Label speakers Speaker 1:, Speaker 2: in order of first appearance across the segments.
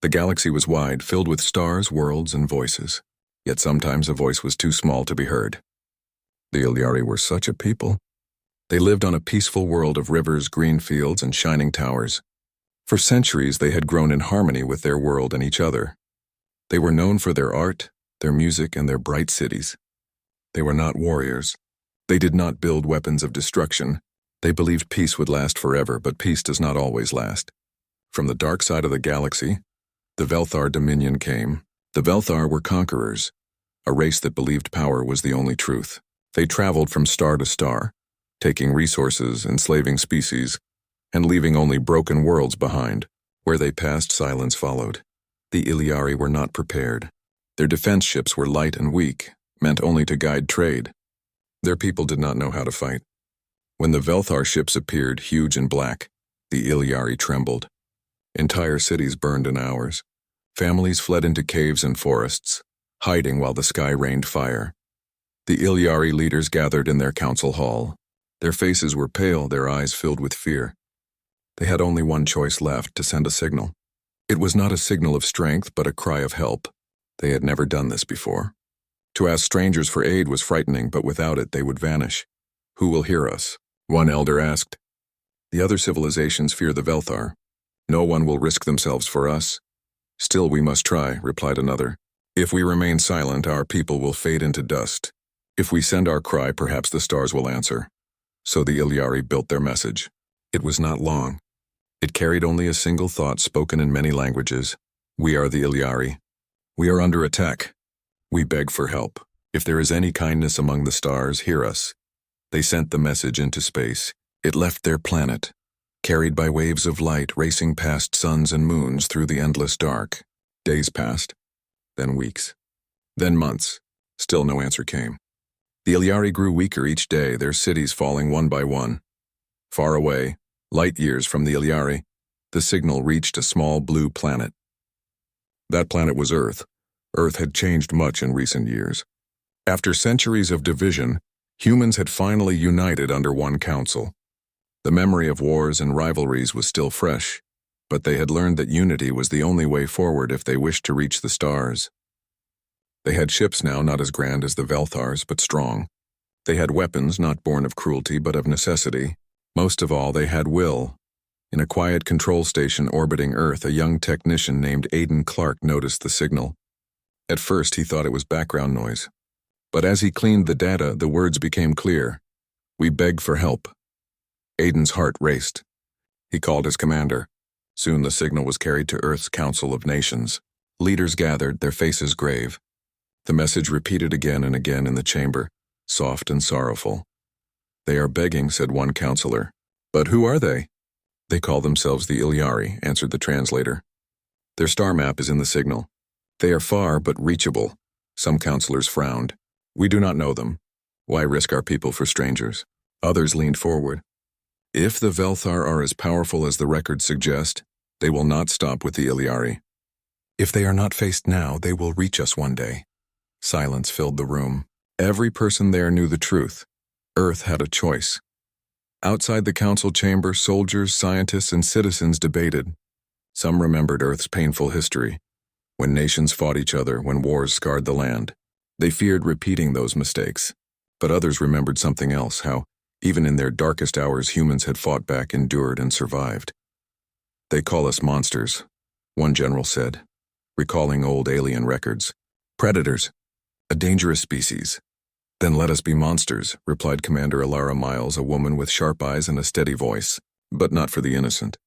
Speaker 1: The galaxy was wide, filled with stars, worlds, and voices. Yet sometimes a voice was too small to be heard. The Ilyari were such a people. They lived on a peaceful world of rivers, green fields, and shining towers. For centuries they had grown in harmony with their world and each other. They were known for their art, their music, and their bright cities. They were not warriors. They did not build weapons of destruction. They believed peace would last forever, but peace does not always last. From the dark side of the galaxy, the Velthar dominion came. The Velthar were conquerors, a race that believed power was the only truth. They traveled from star to star, taking resources, enslaving species, and leaving only broken worlds behind. Where they passed, silence followed. The Ilyari were not prepared. Their defense ships were light and weak, meant only to guide trade. Their people did not know how to fight. When the Velthar ships appeared, huge and black, the Ilyari trembled. Entire cities burned in hours. Families fled into caves and forests, hiding while the sky rained fire. The Ilyari leaders gathered in their council hall. Their faces were pale, their eyes filled with fear. They had only one choice left: to send a signal. It was not a signal of strength, but a cry of help. They had never done this before. To ask strangers for aid was frightening, but without it they would vanish. Who will hear us? One elder asked. The other civilizations fear the Velthar. No one will risk themselves for us. Still, we must try, replied another. If we remain silent, our people will fade into dust. If we send our cry, perhaps the stars will answer. So the Ilyari built their message. It was not long. It carried only a single thought spoken in many languages. We are the Ilyari. We are under attack. We beg for help. If there is any kindness among the stars, hear us. They sent the message into space. It left their planet, carried by waves of light racing past suns and moons through the endless dark. Days passed, then weeks, then months. Still no answer came. The Ilyari grew weaker each day, their cities falling one by one. Far away, light years from the Ilyari, the signal reached a small blue planet. That planet was Earth. Earth had changed much in recent years. After centuries of division, humans had finally united under one council. The memory of wars and rivalries was still fresh, but they had learned that unity was the only way forward if they wished to reach the stars. They had ships now not as grand as the Velthars, but strong. They had weapons not born of cruelty but of necessity. Most of all, they had will. In a quiet control station orbiting Earth, a young technician named Aiden Clark noticed the signal. At first, he thought it was background noise. But as he cleaned the data, the words became clear. We beg for help. Aiden's heart raced. He called his commander. Soon the signal was carried to Earth's Council of Nations. Leaders gathered, their faces grave. The message repeated again and again in the chamber, soft and sorrowful. They are begging, said one counselor. But who are they? They call themselves the Ilyari, answered the translator. Their star map is in the signal. They are far but reachable. Some counselors frowned. We do not know them. Why risk our people for strangers? Others leaned forward. If the Velthar are as powerful as the records suggest, they will not stop with the Ilyari. If they are not faced now, they will reach us one day. Silence filled the room. Every person there knew the truth. Earth had a choice. Outside the council chamber, soldiers, scientists, and citizens debated. Some remembered Earth's painful history, when nations fought each other, when wars scarred the land. They feared repeating those mistakes. But others remembered something else, how, even in their darkest hours, humans had fought back, endured, and survived. They call us monsters, one general said, recalling old alien records. Predators, a dangerous species. Then let us be monsters, replied Commander Alara Miles, a woman with sharp eyes and a steady voice, but not for the innocent.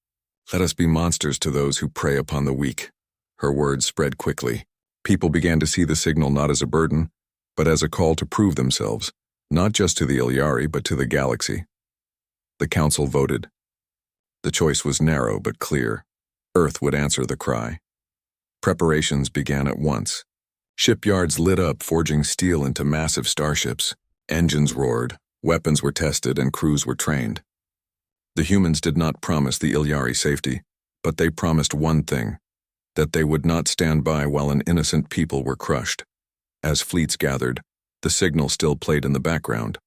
Speaker 1: Let us be monsters to those who prey upon the weak. Her words spread quickly. People began to see the signal not as a burden, but as a call to prove themselves, not just to the Ilyari, but to the galaxy. The council voted. The choice was narrow but clear. Earth would answer the cry. Preparations began at once. Shipyards lit up, forging steel into massive starships. Engines roared, weapons were tested, and crews were trained. The humans did not promise the Ilyari safety, but they promised one thing, that they would not stand by while an innocent people were crushed. As fleets gathered, the signal still played in the background.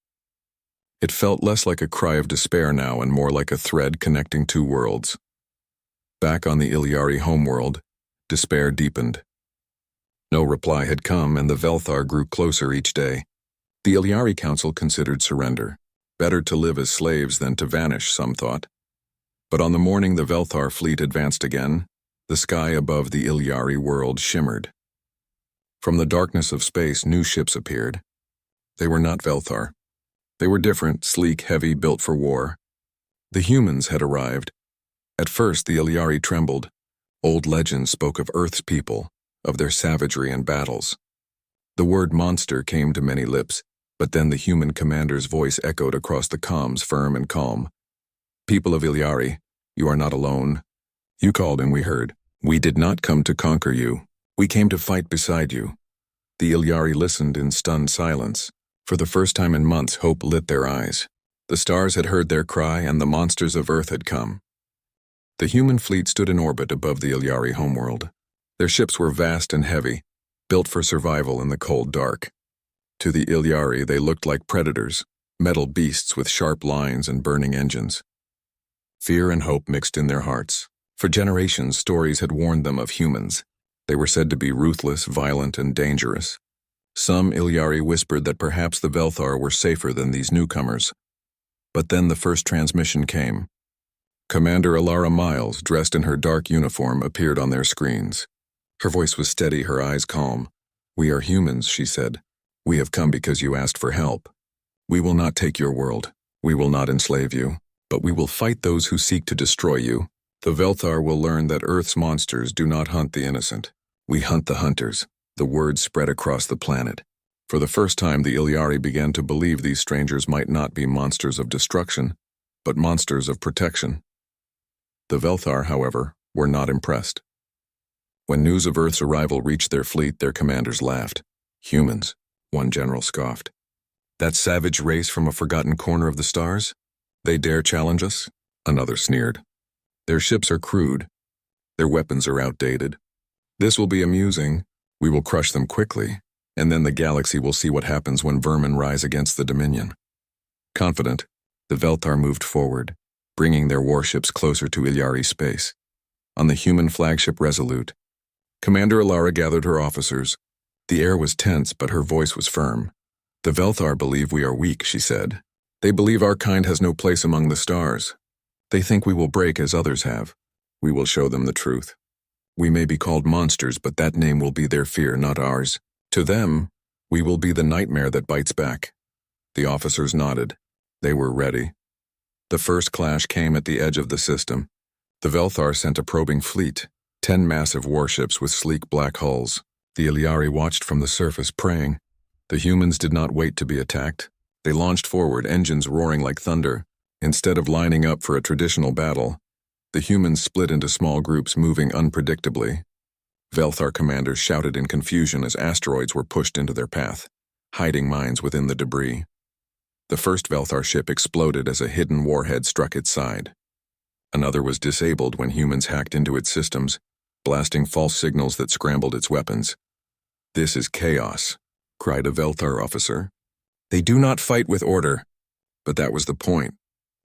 Speaker 1: It felt less like a cry of despair now and more like a thread connecting two worlds. Back on the Ilyari homeworld, Despair deepened. No reply had come, and the Velthar grew closer each day. The Ilyari Council considered surrender. Better to live as slaves than to vanish, some thought. But on the morning the Velthar fleet advanced again, the sky above the Ilyari world shimmered. From the darkness of space, new ships appeared. They were not Velthar. They were different, sleek, heavy, built for war. The humans had arrived. At first, the Ilyari trembled. Old legends spoke of Earth's people, of their savagery and battles. The word monster came to many lips, but then the human commander's voice echoed across the comms, firm and calm. People of Ilyari, you are not alone. You called and we heard. We did not come to conquer you. We came to fight beside you. The Ilyari listened in stunned silence. For the first time in months, hope lit their eyes. The stars had heard their cry, and the monsters of Earth had come. The human fleet stood in orbit above the Ilyari homeworld. Their ships were vast and heavy, built for survival in the cold dark. To the Ilyari, they looked like predators, metal beasts with sharp lines and burning engines. Fear and hope mixed in their hearts. For generations, stories had warned them of humans. They were said to be ruthless, violent, and dangerous. Some Ilyari whispered that perhaps the Velthar were safer than these newcomers. But then the first transmission came. Commander Alara Miles, dressed in her dark uniform, appeared on their screens. Her voice was steady, her eyes calm. "We are humans," she said. "We have come because you asked for help. We will not take your world. We will not enslave you. But we will fight those who seek to destroy you. The Velthar will learn that Earth's monsters do not hunt the innocent. We hunt the hunters." The word spread across the planet. For the first time, the Ilyari began to believe these strangers might not be monsters of destruction, but monsters of protection. The Velthar, however, were not impressed. When news of Earth's arrival reached their fleet, their commanders laughed. "Humans," one general scoffed. "That savage race from a forgotten corner of the stars? They dare challenge us?" Another sneered. "Their ships are crude. Their weapons are outdated. This will be amusing. We will crush them quickly, and then the galaxy will see what happens when vermin rise against the Dominion." Confident, the Velthar moved forward, bringing their warships closer to Ilyari space. On the human flagship Resolute, Commander Alara gathered her officers. The air was tense, but her voice was firm. "The Velthar believe we are weak," she said. "They believe our kind has no place among the stars. They think we will break as others have. We will show them the truth. We may be called monsters, but that name will be their fear, not ours. To them, we will be the nightmare that bites back." The officers nodded. They were ready. The first clash came at the edge of the system. The Velthar sent a probing fleet, 10 massive warships with sleek black hulls. The Ilyari watched from the surface, praying. The humans did not wait to be attacked. They launched forward, engines roaring like thunder. Instead of lining up for a traditional battle, the humans split into small groups, moving unpredictably. Velthar commanders shouted in confusion as asteroids were pushed into their path, hiding mines within the debris. The first Velthar ship exploded as a hidden warhead struck its side. Another was disabled when humans hacked into its systems, blasting false signals that scrambled its weapons. "This is chaos," cried a Velthar officer. "They do not fight with order." But that was the point.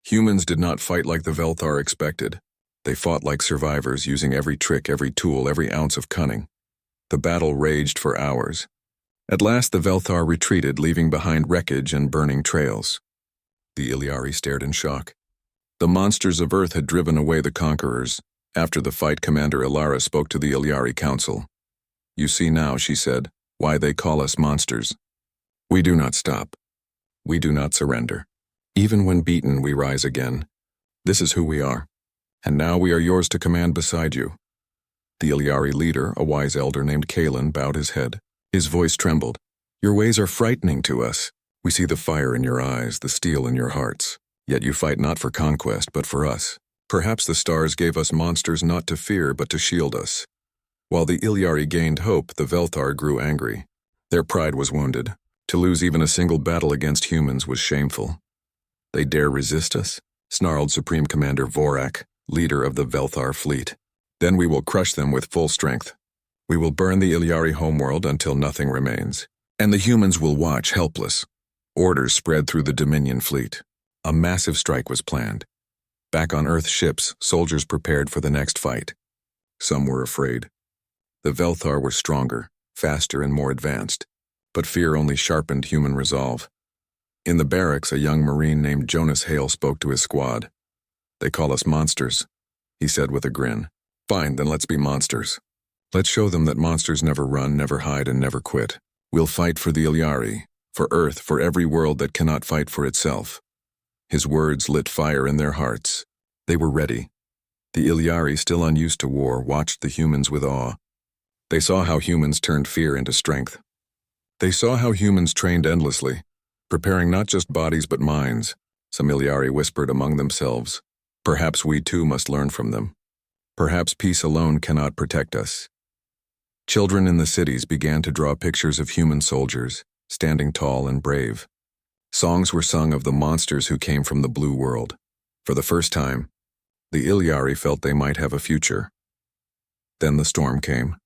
Speaker 1: Humans did not fight like the Velthar expected. They fought like survivors, using every trick, every tool, every ounce of cunning. The battle raged for hours. At last the Velthar retreated, leaving behind wreckage and burning trails. The Ilyari stared in shock. The monsters of Earth had driven away the conquerors. After the fight, Commander Alara spoke to the Ilyari Council. "You see now," she said, "why they call us monsters. We do not stop. We do not surrender. Even when beaten, we rise again. This is who we are. And now we are yours to command beside you." The Ilyari leader, a wise elder named Kalen, bowed his head. His voice trembled. "Your ways are frightening to us. We see the fire in your eyes, the steel in your hearts. Yet you fight not for conquest, but for us. Perhaps the stars gave us monsters not to fear, but to shield us." While the Ilyari gained hope, the Velthar grew angry. Their pride was wounded. To lose even a single battle against humans was shameful. "They dare resist us?" snarled Supreme Commander Vorak, leader of the Velthar fleet. "Then we will crush them with full strength. We will burn the Ilyari homeworld until nothing remains. And the humans will watch, helpless." Orders spread through the Dominion fleet. A massive strike was planned. Back on Earth's ships, soldiers prepared for the next fight. Some were afraid. The Velthar were stronger, faster, and more advanced, but fear only sharpened human resolve. In the barracks, a young Marine named Jonas Hale spoke to his squad. "They call us monsters," he said with a grin. "Fine, then let's be monsters. Let's show them that monsters never run, never hide, and never quit. We'll fight for the Ilyari, for Earth, for every world that cannot fight for itself." His words lit fire in their hearts. They were ready. The Ilyari, still unused to war, watched the humans with awe. They saw how humans turned fear into strength. They saw how humans trained endlessly, preparing not just bodies but minds. Some Ilyari whispered among themselves, "Perhaps we too must learn from them. Perhaps peace alone cannot protect us." Children in the cities began to draw pictures of human soldiers, standing tall and brave. Songs were sung of the monsters who came from the blue world. For the first time, the Ilyari felt they might have a future. Then the storm came.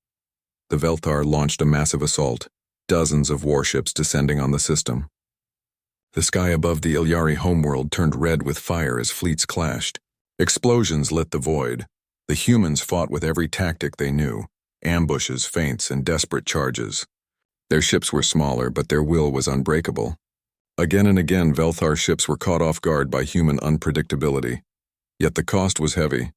Speaker 1: The Velthar launched a massive assault, dozens of warships descending on the system. The sky above the Ilyari homeworld turned red with fire as fleets clashed. Explosions lit the void. The humans fought with every tactic they knew, ambushes, feints, and desperate charges. Their ships were smaller, but their will was unbreakable. Again and again, Velthar ships were caught off guard by human unpredictability. Yet the cost was heavy.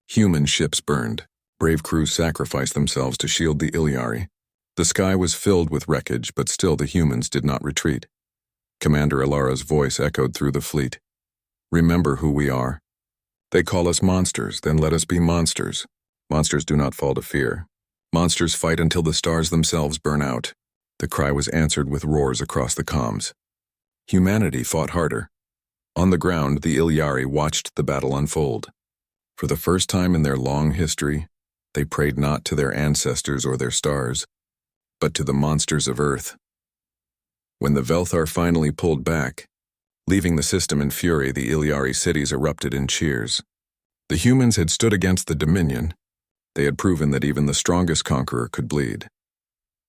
Speaker 1: Human ships burned. Brave crews sacrificed themselves to shield the Ilyari. The sky was filled with wreckage, but still the humans did not retreat. Commander Alara's voice echoed through the fleet. "Remember who we are. They call us monsters, then let us be monsters. Monsters do not fall to fear. Monsters fight until the stars themselves burn out." The cry was answered with roars across the comms. Humanity fought harder. On the ground, the Ilyari watched the battle unfold. For the first time in their long history, they prayed not to their ancestors or their stars, but to the monsters of Earth. When the Velthar finally pulled back, leaving the system in fury, the Ilyari cities erupted in cheers. The humans had stood against the Dominion. They had proven that even the strongest conqueror could bleed.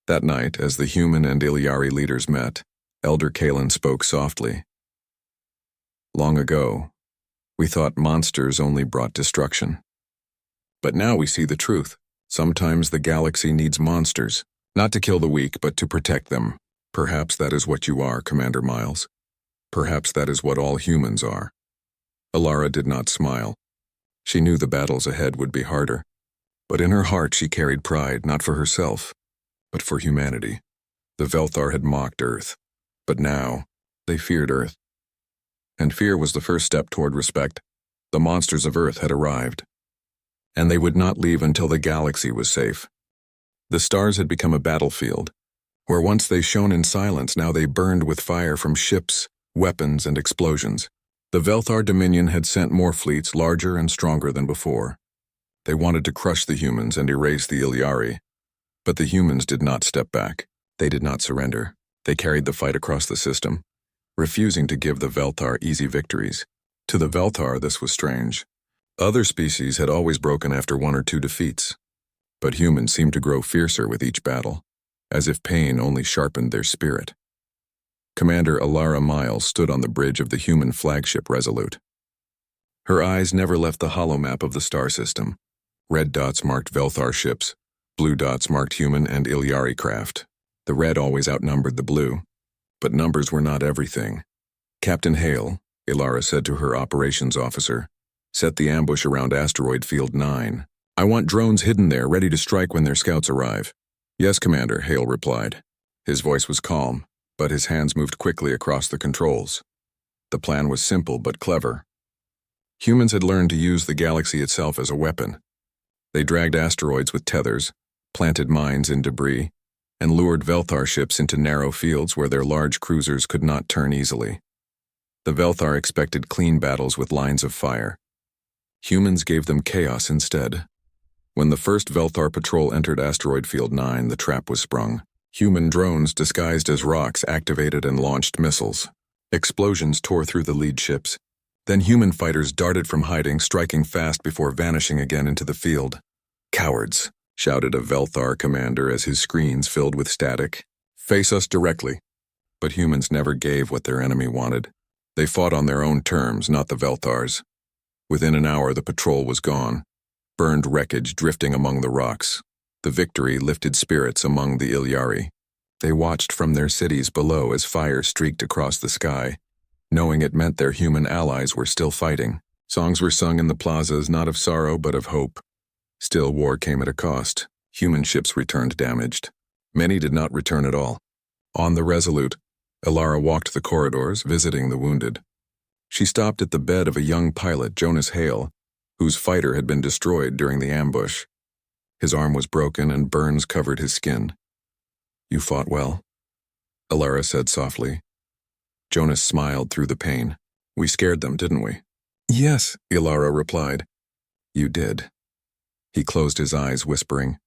Speaker 1: That night, as the human and Ilyari leaders met, Elder Kalen spoke softly. "Long ago, we thought monsters only brought destruction. But now we see the truth. Sometimes the galaxy needs monsters, not to kill the weak, but to protect them. Perhaps that is what you are, Commander Miles. Perhaps that is what all humans are." Alara did not smile. She knew the battles ahead would be harder. But in her heart she carried pride, not for herself, but for humanity. The Velthar had mocked Earth, but now they feared Earth. And fear was the first step toward respect. The monsters of Earth had arrived, and they would not leave until the galaxy was safe. The stars had become a battlefield, where once they shone in silence, now they burned with fire from ships, weapons, and explosions. The Velthar Dominion had sent more fleets, larger and stronger than before. They wanted to crush the humans and erase the Ilyari. But the humans did not step back. They did not surrender. They carried the fight across the system, refusing to give the Velthar easy victories. To the Velthar, this was strange. Other species had always broken after one or two defeats. But humans seemed to grow fiercer with each battle, as if pain only sharpened their spirit. Commander Alara Miles stood on the bridge of the human flagship Resolute. Her eyes never left the holomap of the star system. Red dots marked Velthar ships, blue dots marked human and Ilyari craft. The red always outnumbered the blue, but numbers were not everything. "Captain Hale," Alara said to her operations officer, "set the ambush around Asteroid Field 9. I want drones hidden there, ready to strike when their scouts arrive." "Yes, Commander," Hale replied. His voice was calm, but his hands moved quickly across the controls. The plan was simple but clever. Humans had learned to use the galaxy itself as a weapon. They dragged asteroids with tethers, planted mines in debris, and lured Velthar ships into narrow fields where their large cruisers could not turn easily. The Velthar expected clean battles with lines of fire. Humans gave them chaos instead. When the first Velthar patrol entered Asteroid Field 9, the trap was sprung. Human drones disguised as rocks activated and launched missiles. Explosions tore through the lead ships. Then human fighters darted from hiding, striking fast before vanishing again into the field. "Cowards," shouted a Velthar commander as his screens filled with static. "Face us directly." But humans never gave what their enemy wanted. They fought on their own terms, not the Velthar's. Within an hour, the patrol was gone, burned wreckage drifting among the rocks. The victory lifted spirits among the Ilyari. They watched from their cities below as fire streaked across the sky, knowing it meant their human allies were still fighting. Songs were sung in the plazas, not of sorrow but of hope. Still, war came at a cost. Human ships returned damaged. Many did not return at all. On the Resolute, Elara walked the corridors, visiting the wounded. She stopped at the bed of a young pilot, Jonas Hale, whose fighter had been destroyed during the ambush. His arm was broken and burns covered his skin. "You fought well," Elara said softly. Jonas smiled through the pain. "We scared them, didn't we?" "Yes," Elara replied. "You did." He closed his eyes, whispering,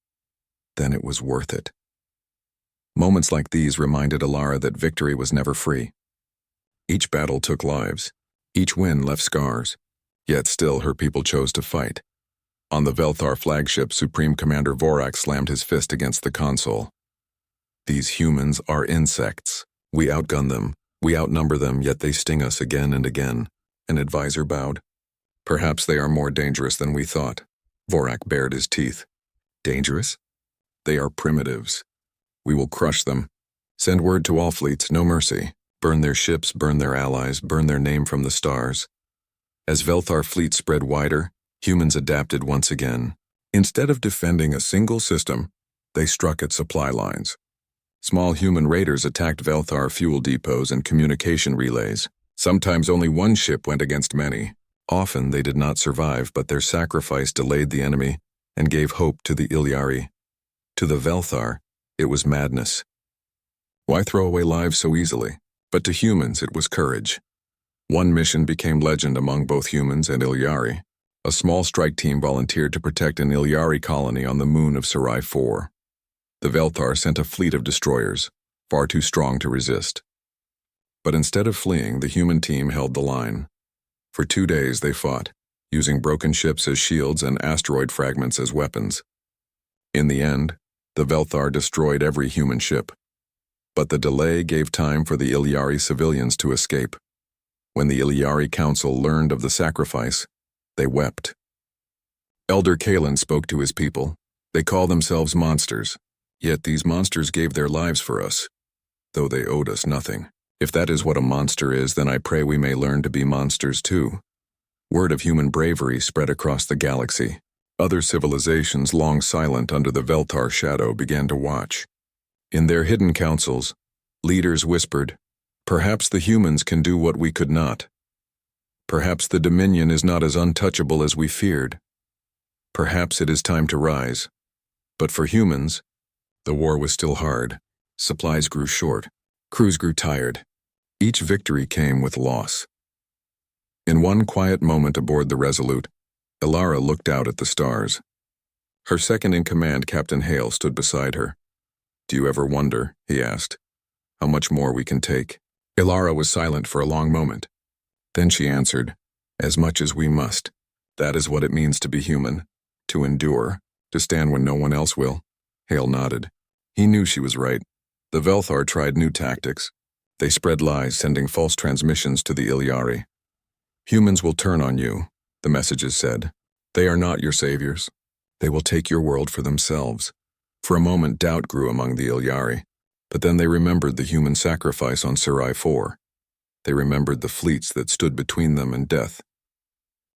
Speaker 1: "Then it was worth it." Moments like these reminded Elara that victory was never free. Each battle took lives. Each win left scars. Yet still her people chose to fight. On the Velthar flagship, Supreme Commander Vorak slammed his fist against the console. "These humans are insects. We outgun them. We outnumber them, yet they sting us again and again." An advisor bowed. "Perhaps they are more dangerous than we thought." Vorak bared his teeth. "Dangerous? They are primitives. We will crush them. Send word to all fleets, no mercy. Burn their ships, burn their allies, burn their name from the stars." As Velthar fleet spread wider, humans adapted once again. Instead of defending a single system, they struck at supply lines. Small human raiders attacked Velthar fuel depots and communication relays. Sometimes only one ship went against many. Often they did not survive, but their sacrifice delayed the enemy and gave hope to the Ilyari. To the Velthar, it was madness. Why throw away lives so easily? But to humans, it was courage. One mission became legend among both humans and Ilyari. A small strike team volunteered to protect an Ilyari colony on the moon of Sci-Fi. The Velthar sent a fleet of destroyers, far too strong to resist. But instead of fleeing, the human team held the line. For 2 days they fought, using broken ships as shields and asteroid fragments as weapons. In the end, the Velthar destroyed every human ship. But the delay gave time for the Ilyari civilians to escape. When the Ilyari Council learned of the sacrifice, they wept. Elder Kalen spoke to his people. They call themselves monsters. Yet these monsters gave their lives for us, though they owed us nothing. If that is what a monster is, then I pray we may learn to be monsters too. Word of human bravery spread across the galaxy. Other civilizations, long silent under the Velthar shadow, began to watch. In their hidden councils, leaders whispered, "Perhaps the humans can do what we could not. Perhaps the Dominion is not as untouchable as we feared. Perhaps it is time to rise." But for humans, the war was still hard. Supplies grew short. Crews grew tired. Each victory came with loss. In one quiet moment aboard the Resolute, Elara looked out at the stars. Her second-in-command, Captain Hale, stood beside her. "Do you ever wonder," he asked, "how much more we can take?" Elara was silent for a long moment. Then she answered, "As much as we must. That is what it means to be human. To endure, to stand when no one else will." Hale nodded. He knew she was right. The Velthar tried new tactics. They spread lies, sending false transmissions to the Ilyari. "Humans will turn on you," the messages said. "They are not your saviors. They will take your world for themselves." For a moment, doubt grew among the Ilyari, but then they remembered the human sacrifice on Sci-Fi. They remembered the fleets that stood between them and death.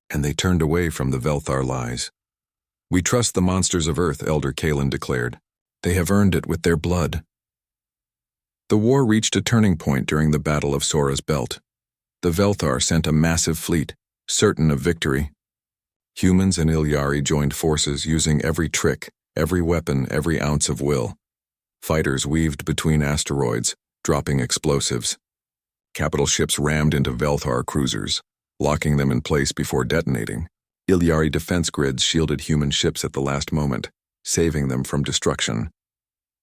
Speaker 1: And they turned away from the Velthar lies. "We trust the monsters of Earth," Elder Kalen declared. "They have earned it with their blood." The war reached a turning point during the Battle of Sora's Belt. The Velthar sent a massive fleet, certain of victory. Humans and Ilyari joined forces, using every trick, every weapon, every ounce of will. Fighters weaved between asteroids, dropping explosives. Capital ships rammed into Velthar cruisers, locking them in place before detonating. Ilyari defense grids shielded human ships at the last moment, saving them from destruction.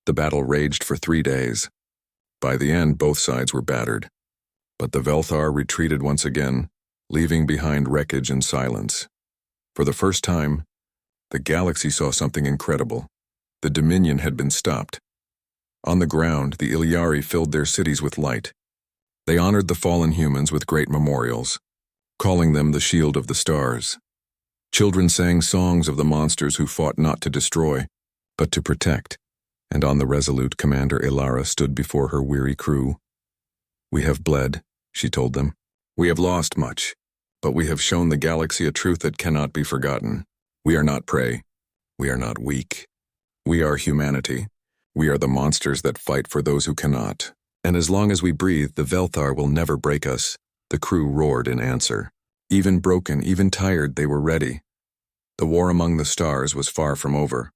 Speaker 1: The battle raged for 3 days. By the end, both sides were battered. But the Velthar retreated once again, leaving behind wreckage and silence. For the first time, the galaxy saw something incredible. The Dominion had been stopped. On the ground, the Ilyari filled their cities with light. They honored the fallen humans with great memorials, calling them the Shield of the Stars. Children sang songs of the monsters who fought not to destroy, but to protect, and on the resolute Commander Ilara stood before her weary crew. "We have bled," she told them. "We have lost much, but we have shown the galaxy a truth that cannot be forgotten. We are not prey. We are not weak. We are humanity. We are the monsters that fight for those who cannot. And as long as we breathe, the Velthar will never break us," the crew roared in answer. Even broken, even tired, they were ready. The war among the stars was far from over.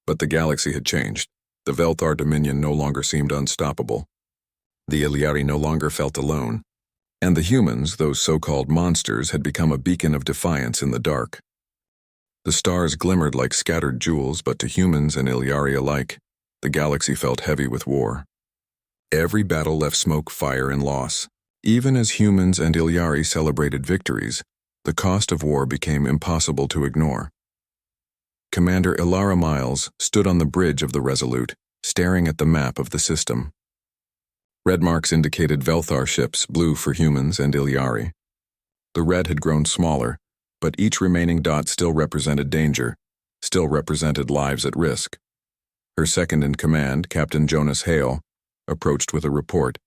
Speaker 1: But the galaxy had changed. The Velthar dominion no longer seemed unstoppable. The Iliari no longer felt alone. And the humans, those so-called monsters, had become a beacon of defiance in the dark. The stars glimmered like scattered jewels, but to humans and Iliari alike, the galaxy felt heavy with war. Every battle left smoke, fire, and loss. Even as humans and Iliari celebrated victories, the cost of war became impossible to ignore. Commander Ilara Miles stood on the bridge of the Resolute, staring at the map of the system. Red marks indicated Velthar ships, blue for humans and Iliari. The red had grown smaller, but each remaining dot still represented danger, still represented lives at risk. Her second-in-command, Captain Jonas Hale, approached with a report.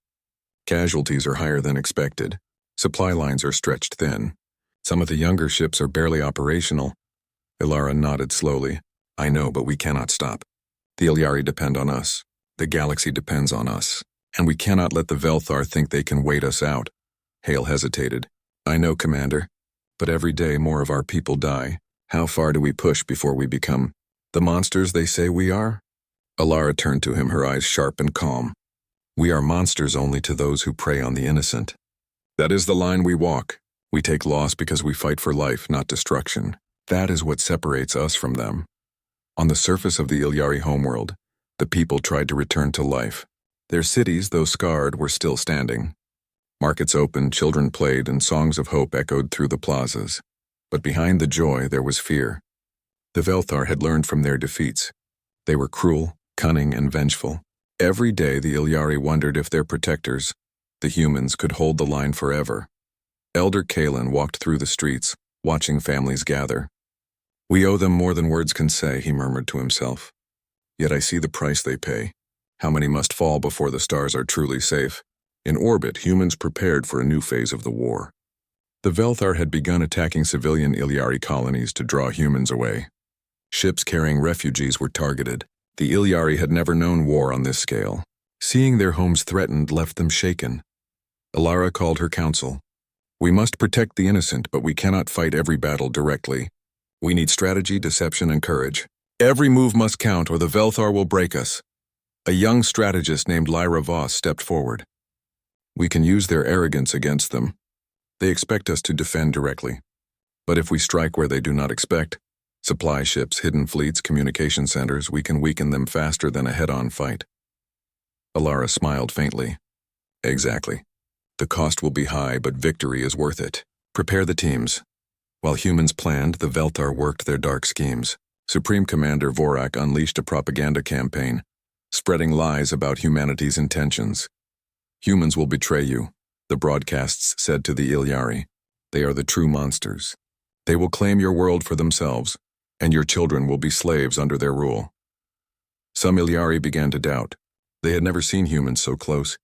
Speaker 1: "Casualties are higher than expected. Supply lines are stretched thin. Some of the younger ships are barely operational." Ilara nodded slowly. "I know, but we cannot stop. The Iliari depend on us. The galaxy depends on us. And we cannot let the Velthar think they can wait us out." Hale hesitated. "I know, Commander, but every day more of our people die. How far do we push before we become the monsters they say we are?" Ilara turned to him, her eyes sharp and calm. "We are monsters only to those who prey on the innocent. That is the line we walk. We take loss because we fight for life, not destruction. That is what separates us from them." On the surface of the Iliari homeworld, the people tried to return to life. Their cities, though scarred, were still standing. Markets opened, children played, and songs of hope echoed through the plazas. But behind the joy, there was fear. The Velthar had learned from their defeats. They were cruel, cunning, and vengeful. Every day the Iliari wondered if their protectors, the humans, could hold the line forever. Elder Kalen walked through the streets, watching families gather. "We owe them more than words can say," he murmured to himself. "Yet I see the price they pay. How many must fall before the stars are truly safe?" In orbit, humans prepared for a new phase of the war. The Velthar had begun attacking civilian Iliari colonies to draw humans away. Ships carrying refugees were targeted. The Iliari had never known war on this scale. Seeing their homes threatened left them shaken. Ilara called her council. "We must protect the innocent, but we cannot fight every battle directly. We need strategy, deception, and courage. Every move must count, or the Velthar will break us." A young strategist named Lyra Voss stepped forward. "We can use their arrogance against them. They expect us to defend directly. But if we strike where they do not expect, supply ships, hidden fleets, communication centers, we can weaken them faster than a head-on fight." Ilara smiled faintly. "Exactly. The cost will be high, but victory is worth it. Prepare the teams." While humans planned, the Velthar worked their dark schemes. Supreme Commander Vorak unleashed a propaganda campaign, spreading lies about humanity's intentions. "Humans will betray you," the broadcasts said to the Iliari. "They are the true monsters. They will claim your world for themselves, and your children will be slaves under their rule." Some Iliari began to doubt. They had never seen humans so close.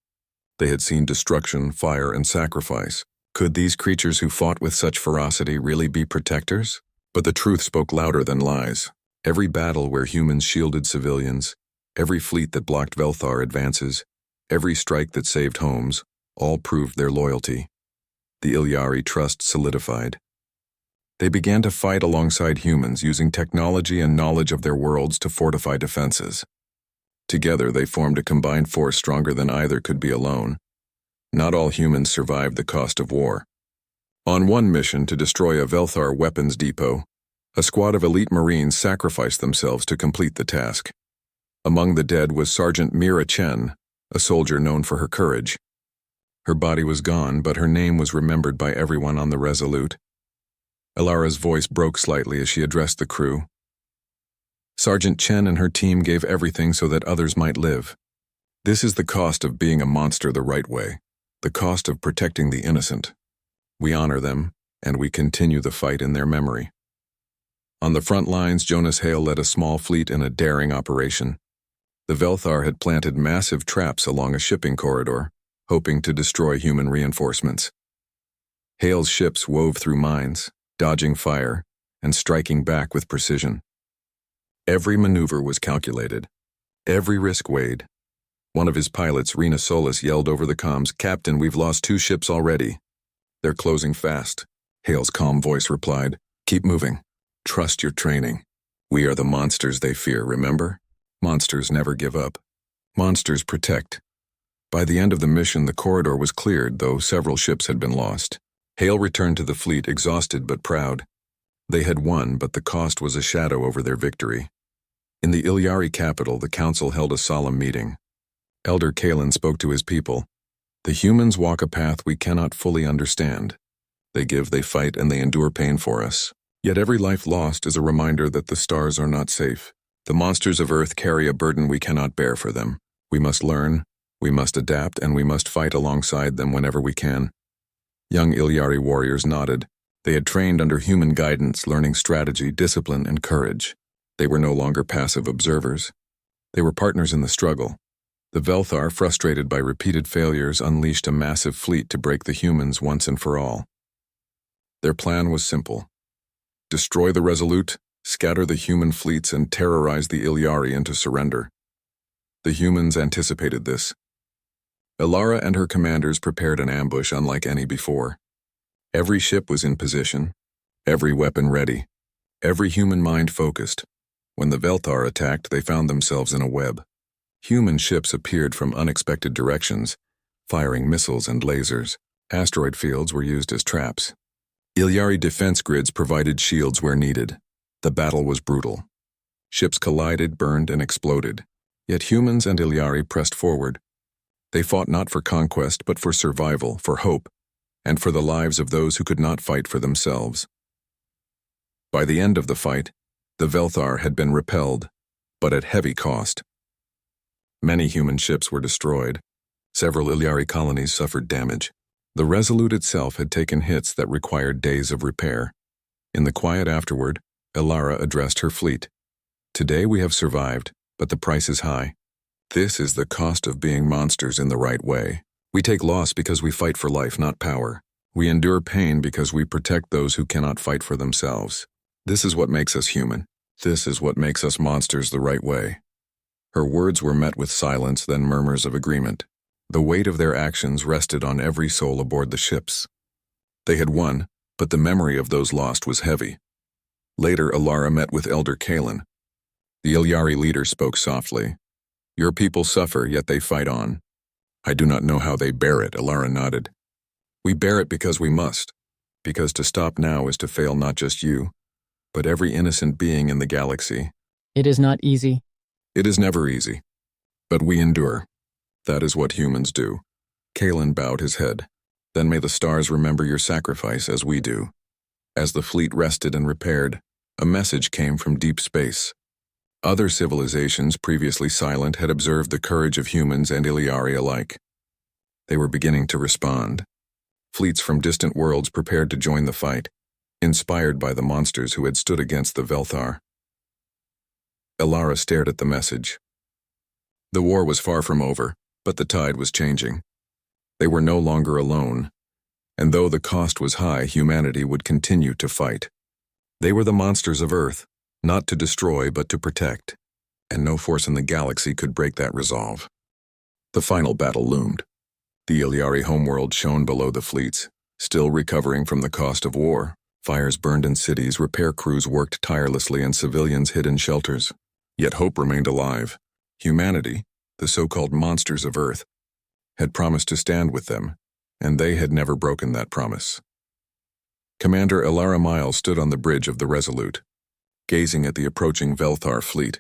Speaker 1: They had seen destruction, fire, and sacrifice. Could these creatures who fought with such ferocity really be protectors? But the truth spoke louder than lies. Every battle where humans shielded civilians, every fleet that blocked Velthar advances, every strike that saved homes, all proved their loyalty. The Iliari trust solidified. They began to fight alongside humans, using technology and knowledge of their worlds to fortify defenses. Together, they formed a combined force stronger than either could be alone. Not all humans survived the cost of war. On one mission to destroy a Velthar weapons depot, a squad of elite Marines sacrificed themselves to complete the task. Among the dead was Sergeant Mira Chen, a soldier known for her courage. Her body was gone, but her name was remembered by everyone on the Resolute. Ilara's voice broke slightly as she addressed the crew. Sergeant Chen and her team gave everything so that others might live. This is the cost of being a monster the right way, the cost of protecting the innocent. We honor them, and we continue the fight in their memory. On the front lines, Jonas Hale led a small fleet in a daring operation. The Velthar had planted massive traps along a shipping corridor, hoping to destroy human reinforcements. Hale's ships wove through mines, dodging fire, and striking back with precision. Every maneuver was calculated, every risk weighed. One of his pilots, Rena Solis, yelled over the comms, "Captain, we've lost 2 ships already. They're closing fast." Hale's calm voice replied, "Keep moving. Trust your training. We are the monsters they fear, remember? Monsters never give up. Monsters protect." By the end of the mission, the corridor was cleared, though several ships had been lost. Hale returned to the fleet, exhausted but proud. They had won, but the cost was a shadow over their victory. In the Ilyari capital, the council held a solemn meeting. Elder Kalen spoke to his people. "The humans walk a path we cannot fully understand. They give, they fight, and they endure pain for us. Yet every life lost is a reminder that the stars are not safe. The monsters of Earth carry a burden we cannot bear for them. We must learn, we must adapt, and we must fight alongside them whenever we can." Young Ilyari warriors nodded. They had trained under human guidance, learning strategy, discipline, and courage. They were no longer passive observers. They were partners in the struggle. The Velthar, frustrated by repeated failures, unleashed a massive fleet to break the humans once and for all. Their plan was simple: destroy the Resolute, scatter the human fleets, and terrorize the Ilyari into surrender. The humans anticipated this. Ilara and her commanders prepared an ambush unlike any before. Every ship was in position, every weapon ready, every human mind focused. When the Velthar attacked, they found themselves in a web. Human ships appeared from unexpected directions, firing missiles and lasers. Asteroid fields were used as traps. Ilyari defense grids provided shields where needed. The battle was brutal. Ships collided, burned, and exploded. Yet humans and Ilyari pressed forward. They fought not for conquest, but for survival, for hope, and for the lives of those who could not fight for themselves. By the end of the fight, the Velthar had been repelled, but at heavy cost. Many human ships were destroyed. Several Ilyari colonies suffered damage. The Resolute itself had taken hits that required days of repair. In the quiet afterward, Ilara addressed her fleet. "Today we have survived, but the price is high. This is the cost of being monsters in the right way. We take loss because we fight for life, not power. We endure pain because we protect those who cannot fight for themselves. This is what makes us human. This is what makes us monsters the right way." Her words were met with silence, then murmurs of agreement. The weight of their actions rested on every soul aboard the ships. They had won, but the memory of those lost was heavy. Later, Ilara met with Elder Kalen. The Ilyari leader spoke softly. "Your people suffer, yet they fight on." "I do not know how they bear it," Ilara nodded. "We bear it because we must, because to stop now is to fail not just you, but every innocent being in the galaxy."
Speaker 2: "It is not easy."
Speaker 1: "It is never easy, but we endure. That is what humans do." Kalen bowed his head. "Then may the stars remember your sacrifice as we do." As the fleet rested and repaired, a message came from deep space. Other civilizations, previously silent, had observed the courage of humans and Ilyari alike. They were beginning to respond. Fleets from distant worlds prepared to join the fight, inspired by the monsters who had stood against the Velthar. Ilara stared at the message. The war was far from over, but the tide was changing. They were no longer alone, and though the cost was high, humanity would continue to fight. They were the monsters of Earth, not to destroy but to protect, and no force in the galaxy could break that resolve. The final battle loomed. The Ilyari homeworld shone below the fleets, still recovering from the cost of war. Fires burned in cities, repair crews worked tirelessly, and civilians hid in shelters. Yet hope remained alive. Humanity, the so-called monsters of Earth, had promised to stand with them, and they had never broken that promise. Commander Ilara Miles stood on the bridge of the Resolute, gazing at the approaching Velthar fleet.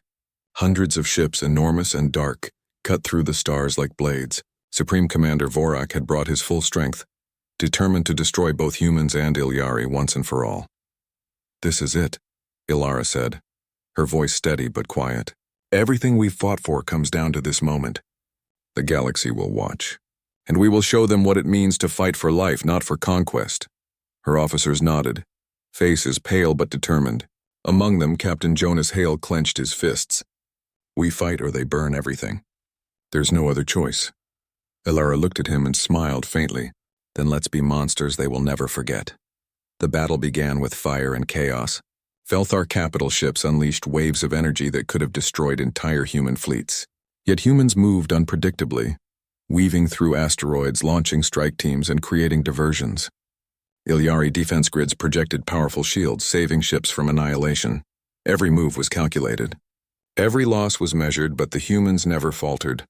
Speaker 1: Hundreds of ships, enormous and dark, cut through the stars like blades. Supreme Commander Vorak had brought his full strength, determined to destroy both humans and Ilyari once and for all. "This is it," Ilara said, her voice steady but quiet. "Everything we've fought for comes down to this moment. The galaxy will watch, and we will show them what it means to fight for life, not for conquest." Her officers nodded, faces pale but determined. Among them, Captain Jonas Hale clenched his fists. We fight or they burn everything. There's no other choice. Ilara looked at him and smiled faintly. Then let's be monsters they will never forget. The battle began with fire and chaos. Velthar capital ships unleashed waves of energy that could have destroyed entire human fleets. Yet humans moved unpredictably, weaving through asteroids, launching strike teams, and creating diversions. Ilyari defense grids projected powerful shields, saving ships from annihilation. Every move was calculated. Every loss was measured, but the humans never faltered.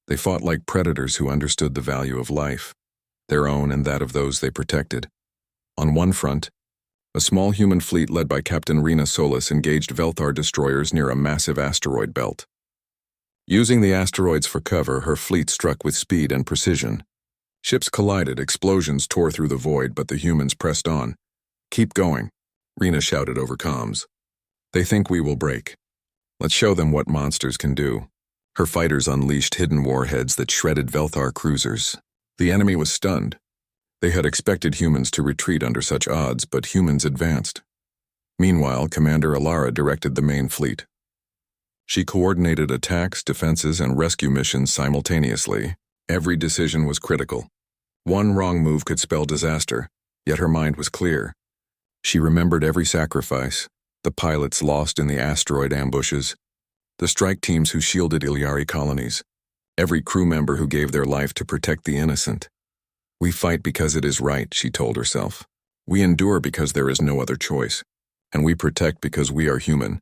Speaker 1: They fought like predators who understood the value of life, their own and that of those they protected. On one front, a small human fleet led by Captain Rena Solis engaged Velthar destroyers near a massive asteroid belt. Using the asteroids for cover, her fleet struck with speed and precision. Ships collided, explosions tore through the void, but the humans pressed on. Keep going, Rena shouted over comms. They think we will break. Let's show them what monsters can do. Her fighters unleashed hidden warheads that shredded Velthar cruisers. The enemy was stunned. They had expected humans to retreat under such odds, but humans advanced. Meanwhile, Commander Ilara directed the main fleet. She coordinated attacks, defenses, and rescue missions simultaneously. Every decision was critical. One wrong move could spell disaster, yet her mind was clear. She remembered every sacrifice, the pilots lost in the asteroid ambushes, the strike teams who shielded Ilyari colonies, every crew member who gave their life to protect the innocent. We fight because it is right, she told herself. We endure because there is no other choice, and we protect because we are human.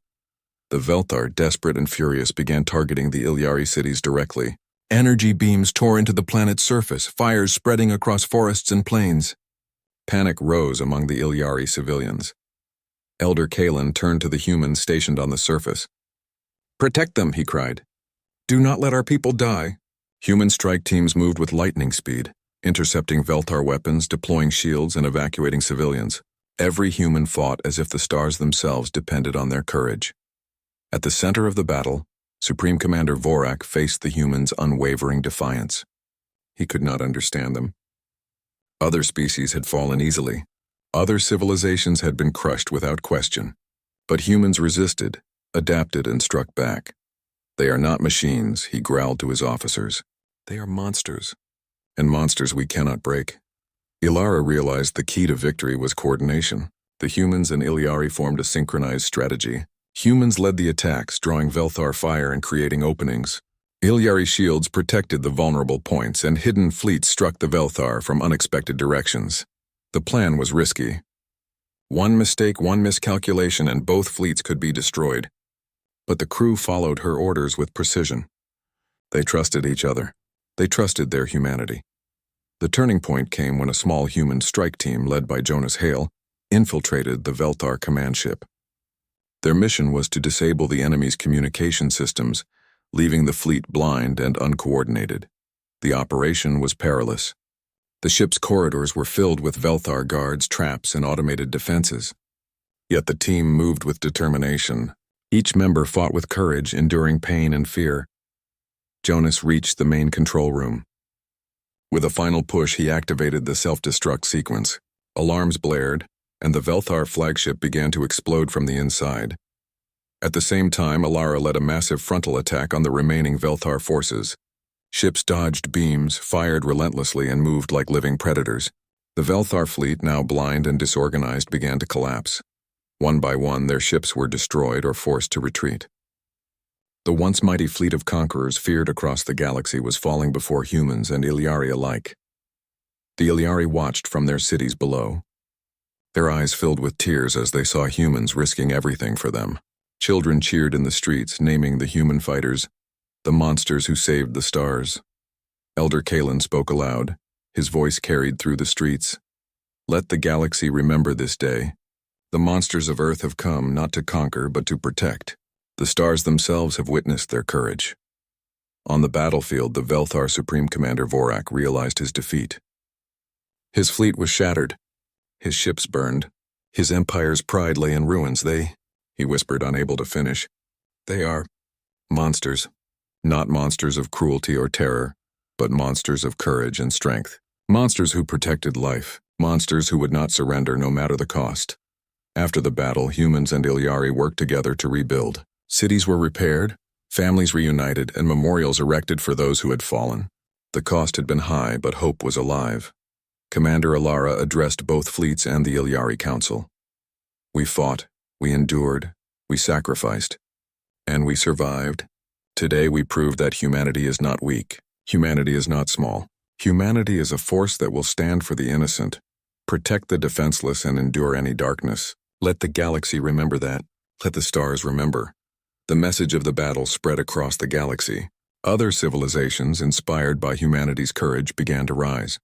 Speaker 1: The Velthar, desperate and furious, began targeting the Ilyari cities directly. Energy beams tore into the planet's surface, fires spreading across forests and plains. Panic rose among the Ilyari civilians. Elder Kalen turned to the humans stationed on the surface. Protect them, he cried. Do not let our people die. Human strike teams moved with lightning speed, intercepting Velthar weapons, deploying shields, and evacuating civilians. Every human fought as if the stars themselves depended on their courage. At the center of the battle, Supreme Commander Vorak faced the humans' unwavering defiance. He could not understand them. Other species had fallen easily. Other civilizations had been crushed without question. But humans resisted, adapted, and struck back. They are not machines, he growled to his officers. They are monsters. And monsters we cannot break. Ilara realized the key to victory was coordination. The humans and Ilyari formed a synchronized strategy. Humans led the attacks, drawing Velthar fire and creating openings. Ilyari shields protected the vulnerable points, and hidden fleets struck the Velthar from unexpected directions. The plan was risky. One mistake, one miscalculation, and both fleets could be destroyed. But the crew followed her orders with precision. They trusted each other. They trusted their humanity. The turning point came when a small human strike team led by Jonas Hale infiltrated the Velthar command ship. Their mission was to disable the enemy's communication systems, leaving the fleet blind and uncoordinated. The operation was perilous. The ship's corridors were filled with Velthar guards, traps, and automated defenses. Yet the team moved with determination. Each member fought with courage, enduring pain and fear. Jonas reached the main control room. With a final push, he activated the self-destruct sequence. Alarms blared, and the Velthar flagship began to explode from the inside. At the same time, Ilara led a massive frontal attack on the remaining Velthar forces. Ships dodged beams, fired relentlessly, and moved like living predators. The Velthar fleet, now blind and disorganized, began to collapse. One by one, their ships were destroyed or forced to retreat. The once mighty fleet of conquerors feared across the galaxy was falling before humans and Ilyari alike. The Ilyari watched from their cities below. Their eyes filled with tears as they saw humans risking everything for them. Children cheered in the streets, naming the human fighters, the monsters who saved the stars. Elder Kalen spoke aloud, his voice carried through the streets. Let the galaxy remember this day. The monsters of Earth have come not to conquer but to protect. The stars themselves have witnessed their courage. On the battlefield, the Velthar Supreme Commander Vorak realized his defeat. His fleet was shattered. His ships burned. His empire's pride lay in ruins. He whispered, unable to finish. They are monsters. Not monsters of cruelty or terror, but monsters of courage and strength. Monsters who protected life. Monsters who would not surrender no matter the cost. After the battle, humans and Ilyari worked together to rebuild. Cities were repaired, families reunited, and memorials erected for those who had fallen. The cost had been high, but hope was alive. Commander Alara addressed both fleets and the Ilyari Council. We fought, we endured, we sacrificed, and we survived. Today we proved that humanity is not weak. Humanity is not small. Humanity is a force that will stand for the innocent, protect the defenseless, and endure any darkness. Let the galaxy remember that. Let the stars remember. The message of the battle spread across the galaxy. Other civilizations, inspired by humanity's courage, began to rise.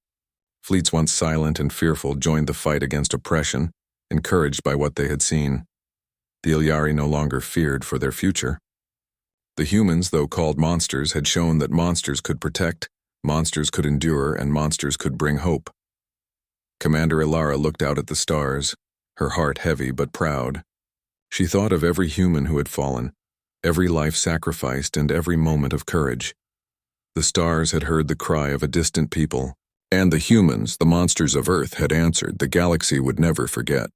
Speaker 1: Fleets once silent and fearful joined the fight against oppression, encouraged by what they had seen. The Ilyari no longer feared for their future. The humans, though called monsters, had shown that monsters could protect, monsters could endure, and monsters could bring hope. Commander Alara looked out at the stars, her heart heavy but proud. She thought of every human who had fallen, every life sacrificed, and every moment of courage. The stars had heard the cry of a distant people, and the humans, the monsters of Earth, had answered the galaxy would never forget.